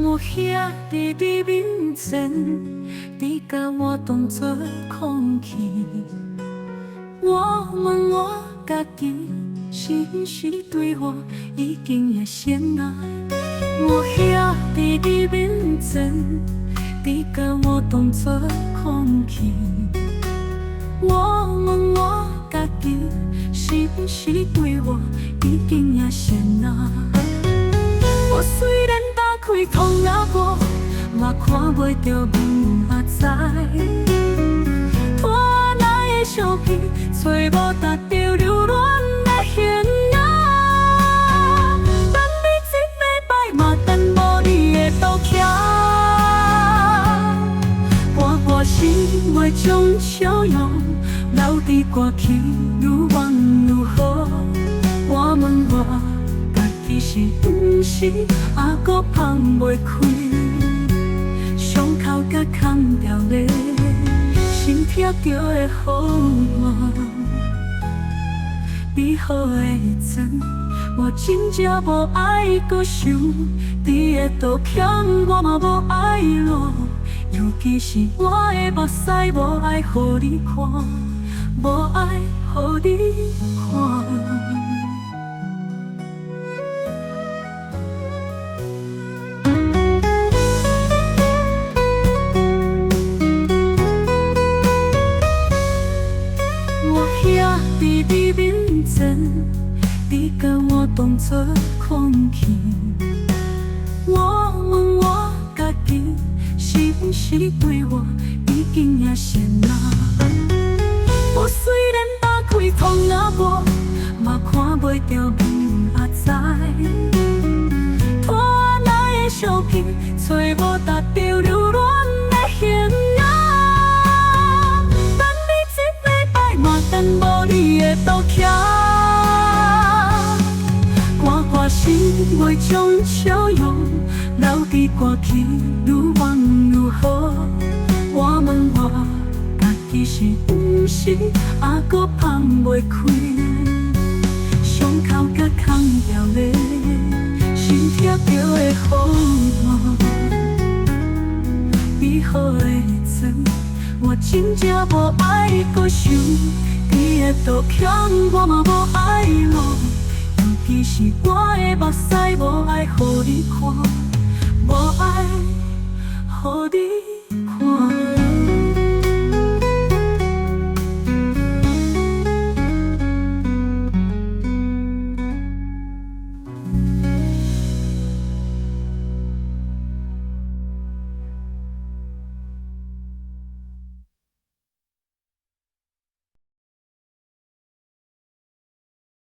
我遐伫你面前，你甲我当作空气。我问我家己，是不是对我已经会先爱？我遐伫你面前，你甲我当作空气。我问我家己，是不是对我已经会先爱？我虽然打开窗仔无，嘛看袂着明仔载。拖来的相片，找无达着留恋的形影。等你一礼拜嘛，等无你的道歉。半半心袂将笑容留伫歌曲，愈往愈好。我问我家己是不是还阁放袂开？伤口甲空掉咧，心痛就会好吗？美好的前，我真正无爱阁想，你的道歉我嘛无爱落。尤其是我的目屎无爱予你看，无爱予你看。伫你面前，你甲我当作空气。我问我家己，是不是对我已经会先爱？我虽然打开窗仔无，嘛看袂着明仔载。拖来的相片，找无达着留恋的形影。等无你的道歉，寒寒心袂将笑容留伫歌曲，愈往愈好。我问我家己是不是还阁放袂开？伤口甲空掉咧，心痛就会好吗？美好的前，我真正无爱阁想。你的道歉我嘛无爱落，尤其是我的目屎无爱予你看，无爱予你。